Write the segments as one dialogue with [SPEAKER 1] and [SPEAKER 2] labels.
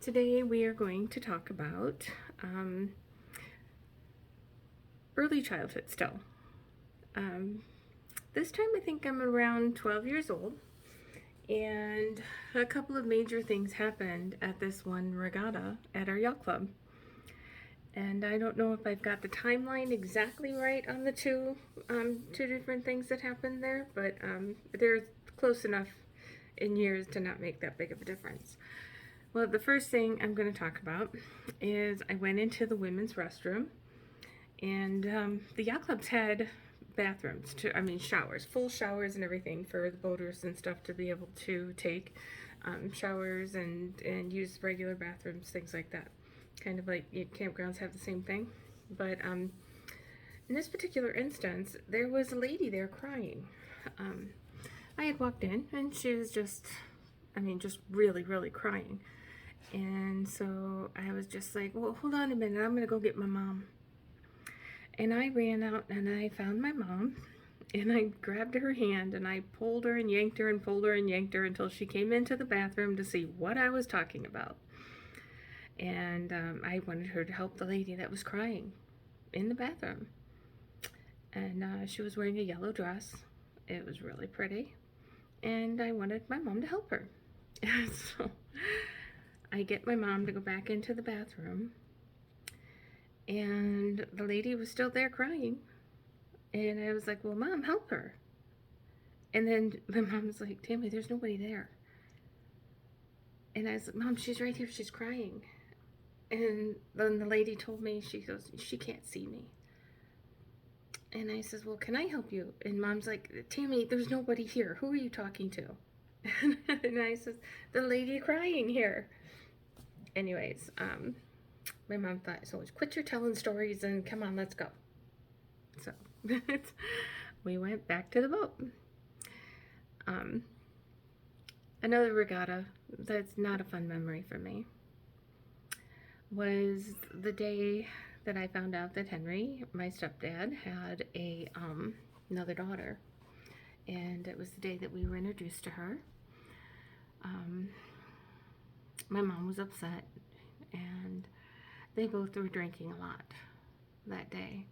[SPEAKER 1] Today we are going to talk about early childhood still. Um, this time I think I'm around 12 years old, and a couple of major things happened at this one regatta at our yacht club. And I don't know if I've got the timeline exactly right on the two different things that happened there, but they're close enough in years to not make that big of a difference. Well, the first thing I'm going to talk about is I went into the women's restroom, and the yacht clubs had bathrooms, showers, full showers and everything for the boaters and stuff to be able to take showers and use regular bathrooms, things like that. Kind of like campgrounds have the same thing. But in this particular instance, there was a lady there crying. I had walked in, and she was just really, really crying. And so I was just like, well, hold on a minute, I'm gonna go get my mom. And I ran out and I found my mom, and I grabbed her hand and I pulled her and yanked her and pulled her and yanked her until she came into the bathroom to see what I was talking about. And I wanted her to help the lady that was crying in the bathroom. And she was wearing a yellow dress. It was really pretty. And I wanted my mom to help her. So I get my mom to go back into the bathroom, and the lady was still there crying. And I was like, well, Mom, help her. And then my mom was like, Tammy, there's nobody there. And I was like, Mom, she's right here, she's crying. And then the lady told me, she goes, she can't see me. And I says, well, can I help you? And Mom's like, Tammy, there's nobody here. Who are you talking to? And I says, the lady crying here. Anyways, my mom thought, so quit your telling stories and come on, let's go. So we went back to the boat. Another regatta that's not a fun memory for me was the day that I found out that Henry, my stepdad, had another daughter. And it was the day that we were introduced to her. My mom was upset, and they both were drinking a lot that day.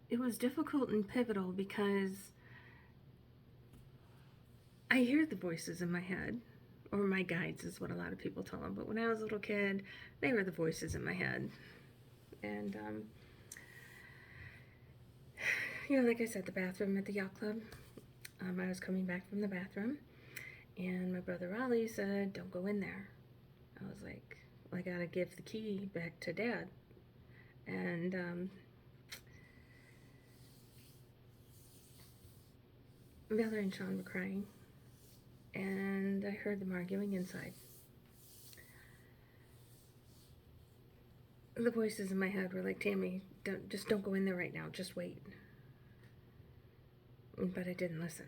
[SPEAKER 1] It was difficult and pivotal because I hear the voices in my head, or my guides is what a lot of people tell them, but when I was a little kid, they were the voices in my head. And, like I said, the bathroom at the yacht club, I was coming back from the bathroom, and my brother Raleigh said, don't go in there. I was like, well, I gotta give the key back to Dad. And Valerie and Sean were crying, and I heard them arguing inside. The voices in my head were like, Tammy, don't go in there right now, just wait. But I didn't listen.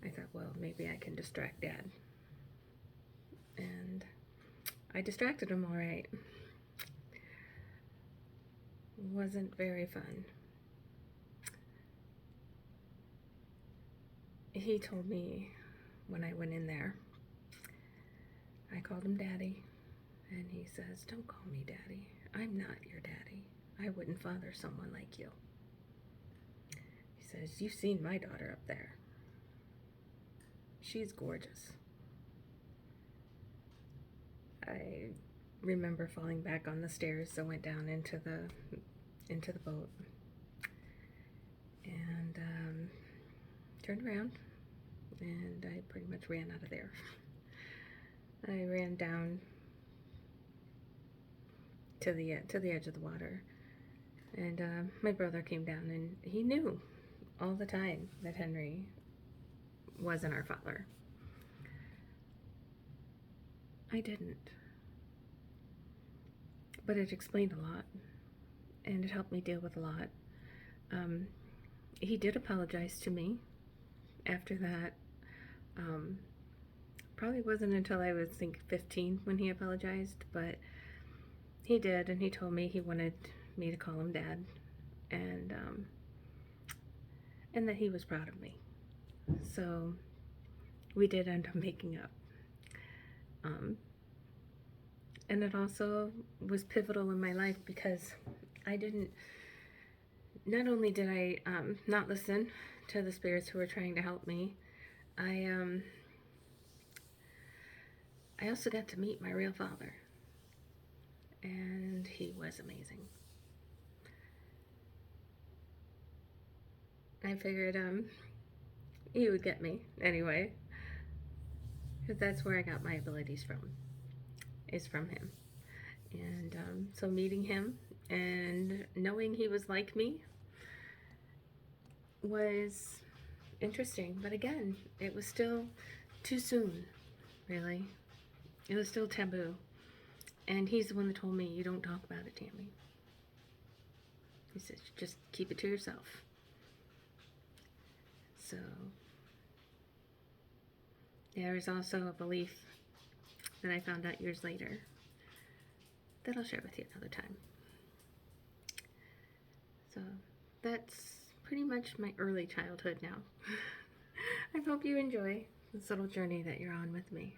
[SPEAKER 1] I thought, well, maybe I can distract Dad. And I distracted him all right. Wasn't very fun. He told me when I went in there, I called him Daddy, and he says, don't call me Daddy. I'm not your daddy. I wouldn't father someone like you. He says, you've seen my daughter up there. She's gorgeous. I remember falling back on the stairs that went down into the boat, and turned around, and I pretty much ran out of there. I ran down to the edge of the water, and my brother came down, and he knew all the time that Henry wasn't our father. I didn't. But it explained a lot, and it helped me deal with a lot. He did apologize to me after that. Probably wasn't until I was, I think, 15 when he apologized, but he did, and he told me he wanted me to call him Dad, and that he was proud of me. So we did end up making up. Um, and it also was pivotal in my life because I didn't, not only did I not listen to the spirits who were trying to help me, I also got to meet my real father, and he was amazing. I figured he would get me anyway, because that's where I got my abilities from, is from him. And so meeting him and knowing he was like me was interesting. But again, it was still too soon, really. It was still taboo. And he's the one that told me, you don't talk about it, Tammy. He said, just keep it to yourself. So there is also a belief that I found out years later that I'll share with you another time. So that's pretty much my early childhood now. I hope you enjoy this little journey that you're on with me.